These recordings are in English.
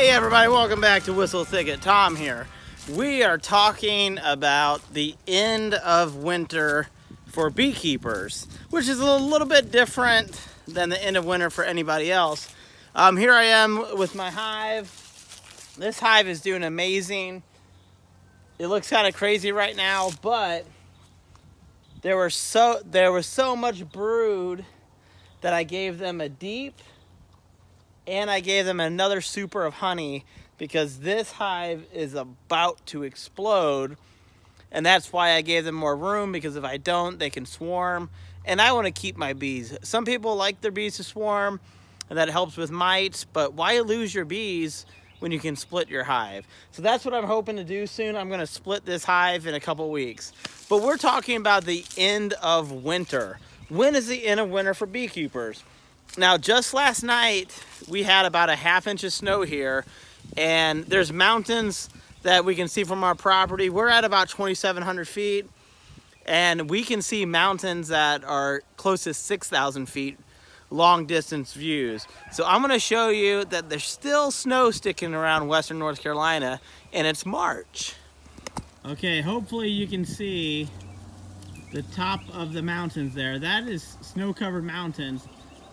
Hey everybody, welcome back to Whistle Thicket. Tom here. We are talking about the end of winter for beekeepers, which is a little bit different than the end of winter for anybody else. Here I am with my hive. This hive is doing amazing. It looks kind of crazy right now, but there was so much brood that I gave them a deep and I gave them another super of honey because this hive is about to explode, and that's why I gave them more room, because if I don't, they can swarm, and I want to keep my bees. Some people like their bees to swarm, and that helps with mites, but why lose your bees when you can split your hive? So that's what I'm hoping to do soon. I'm going to split this hive in a couple weeks. But we're talking about the end of winter. When is the end of winter for beekeepers? Now, just last night, we had about a ½ inch of snow here, and there's mountains that we can see from our property. We're at about 2,700 feet, and we can see mountains that are close to 6,000 feet, long distance views. So I'm gonna show you that there's still snow sticking around Western North Carolina, and it's March. Okay, hopefully you can see the top of the mountains there. That is snow-covered mountains.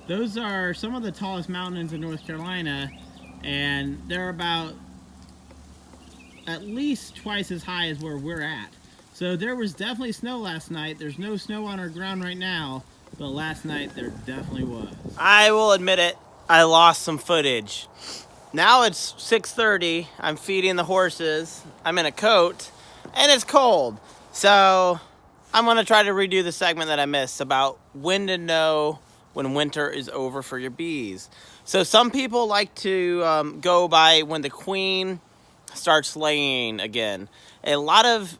Those are some of the tallest mountains in North Carolina, and they're about at least twice as high as where we're at. So there was definitely snow last night. There's no snow on our ground right now, but last night there definitely was. I will admit it, I lost some footage. Now it's 6:30, I'm feeding the horses, I'm in a coat, and it's cold. So I'm gonna try to redo the segment that I missed about when to know when winter is over for your bees. So some people like to go by when the queen starts laying again. A lot of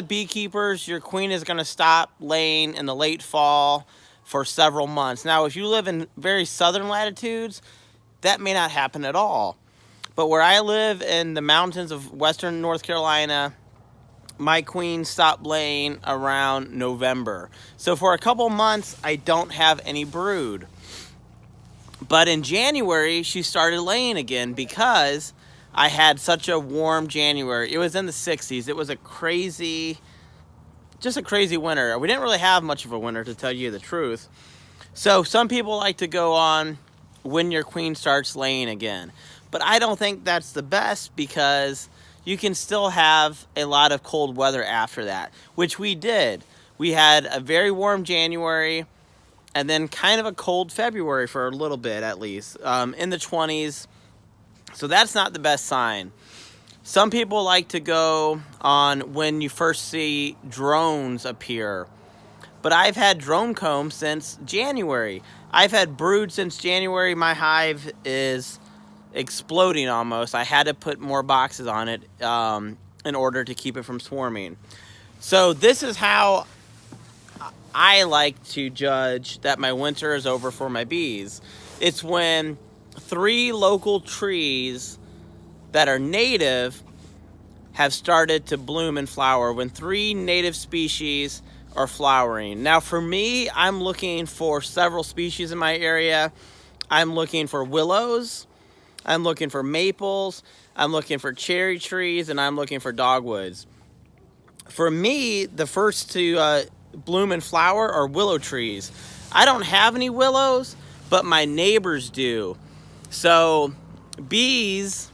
beekeepers, your queen is going to stop laying in the late fall for several months. Now, if you live in very southern latitudes, that may not happen at all. But where I live in the mountains of Western North Carolina, my queen stopped laying around November. So for a couple months, I don't have any brood. But in January, she started laying again because I had such a warm January. It was in the 60s. It was just a crazy winter. We didn't really have much of a winter, to tell you the truth. So some people like to go on when your queen starts laying again. But I don't think that's the best, because you can still have a lot of cold weather after that, which we did. We had a very warm January and then kind of a cold February for a little bit, at least, in the 20s. So that's not the best sign. Some people like to go on when you first see drones appear. But I've had drone combs since January. I've had brood since January. My hive is exploding almost. I had to put more boxes on it in order to keep it from swarming. So this is how I like to judge that my winter is over for my bees. It's when 3 local trees that are native have started to bloom and flower, when 3 native species are flowering. Now for me, I'm looking for several species in my area. I'm looking for willows, I'm looking for maples, I'm looking for cherry trees, and I'm looking for dogwoods. For me, the first to bloom and flower are willow trees. I don't have any willows, but my neighbors do. So bees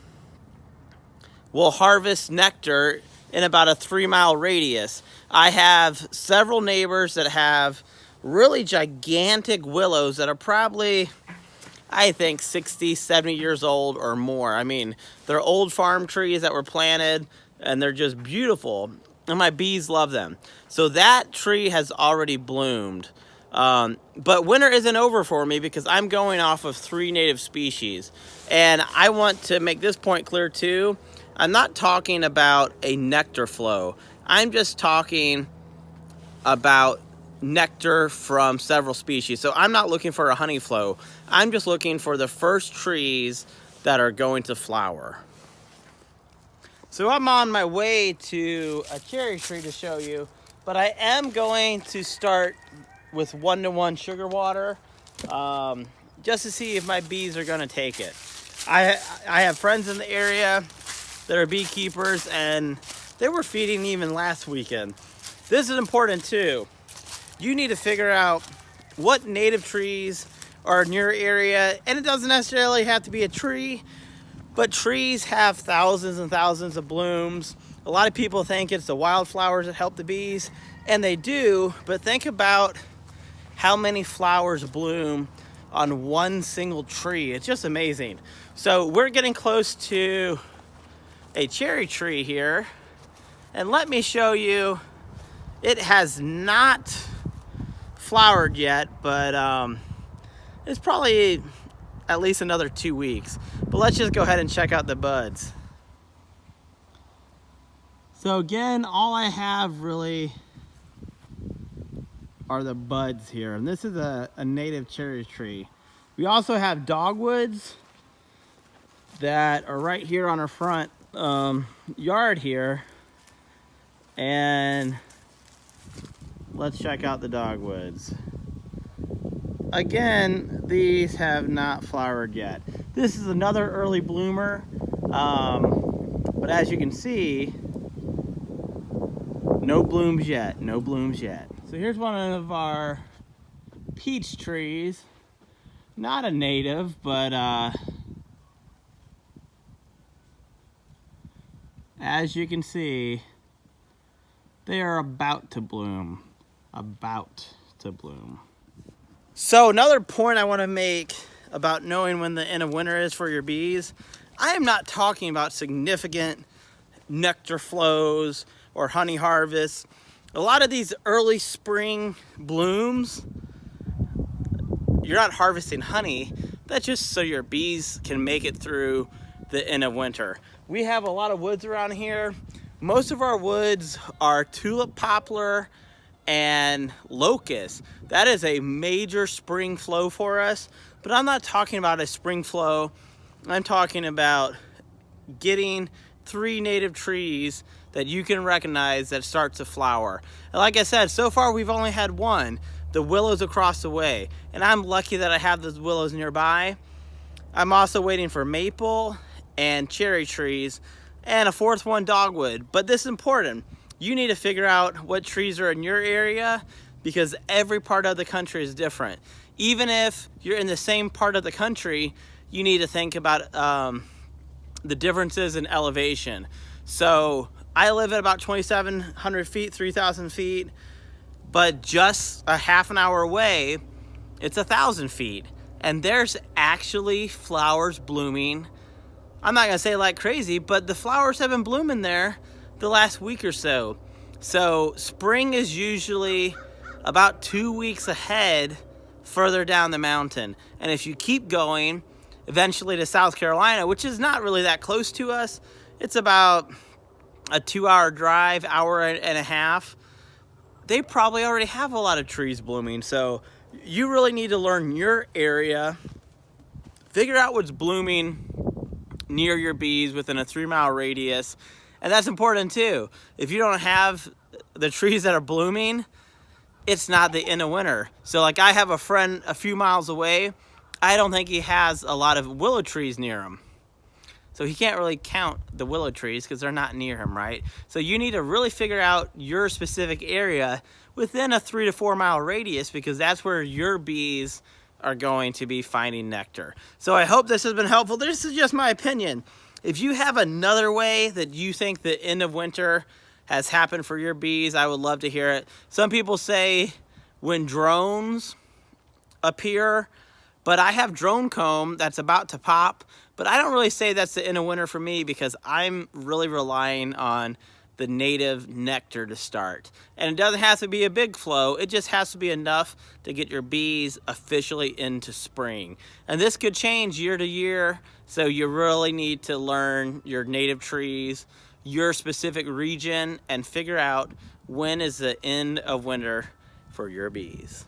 will harvest nectar in about a 3-mile radius. I have several neighbors that have really gigantic willows that are probably, I think, 60, 70 years old or more. I mean, they're old farm trees that were planted, and they're just beautiful, and my bees love them. So that tree has already bloomed. But winter isn't over for me, because I'm going off of 3 native species. And I want to make this point clear too. I'm not talking about a nectar flow. I'm just talking about nectar from several species. So I'm not looking for a honey flow. I'm just looking for the first trees that are going to flower. So I'm on my way to a cherry tree to show you, but I am going to start with 1-to-1 sugar water, just to see if my bees are going to take it. I have friends in the area that are beekeepers, and they were feeding even last weekend. This is important too. You need to figure out what native trees are in your area, and it doesn't necessarily have to be a tree, but trees have thousands and thousands of blooms. A lot of people think it's the wildflowers that help the bees, and they do, but think about how many flowers bloom on one single tree. It's just amazing. So we're getting close to a cherry tree here, and let me show you. It has not flowered yet, but it's probably at least another 2 weeks. But let's just go ahead and check out the buds. So again, all I have really are the buds here, and this is a native cherry tree. We also have dogwoods that are right here on our front yard here, and let's check out the dogwoods. Again, these have not flowered yet. This is another early bloomer, but as you can see, no blooms yet, no blooms yet. So here's one of our peach trees. Not a native, but as you can see, they are about to bloom. About to bloom. So another point I want to make about knowing when the end of winter is for your bees, I am not talking about significant nectar flows or honey harvests. A lot of these early spring blooms, you're not harvesting honey. That's just so your bees can make it through the end of winter. We have a lot of woods around here. Most of our woods are tulip poplar and locust. That is a major spring flow for us, but I'm not talking about a spring flow. I'm talking about getting 3 native trees that you can recognize that start to flower. And like I said, so far we've only had one, the willows across the way, and I'm lucky that I have those willows nearby. I'm also waiting for maple and cherry trees and a 4th one, dogwood. But this is important. You need to figure out what trees are in your area, because every part of the country is different. Even if you're in the same part of the country, you need to think about the differences in elevation. So I live at about 2,700 feet, 3,000 feet, but just a half an hour away, it's 1,000 feet. And there's actually flowers blooming. I'm not gonna say like crazy, but the flowers have been blooming there the last week or so. So spring is usually about 2 weeks ahead further down the mountain. And if you keep going, eventually to South Carolina, which is not really that close to us, it's about a 2-hour drive, hour and a half, they probably already have a lot of trees blooming. So you really need to learn your area, figure out what's blooming near your bees within a 3-mile radius. And that's important too. If you don't have the trees that are blooming, it's not the end of winter. So like I have a friend a few miles away, I don't think he has a lot of willow trees near him. So he can't really count the willow trees because they're not near him, right? So you need to really figure out your specific area within a 3 to 4 mile radius, because that's where your bees are going to be finding nectar. So I hope this has been helpful. This is just my opinion. If you have another way that you think the end of winter has happened for your bees, I would love to hear it. Some people say when drones appear, but I have drone comb that's about to pop, but I don't really say that's the end of winter for me, because I'm really relying on the native nectar to start. And it doesn't have to be a big flow, it just has to be enough to get your bees officially into spring. And this could change year to year, so you really need to learn your native trees, your specific region, and figure out when is the end of winter for your bees.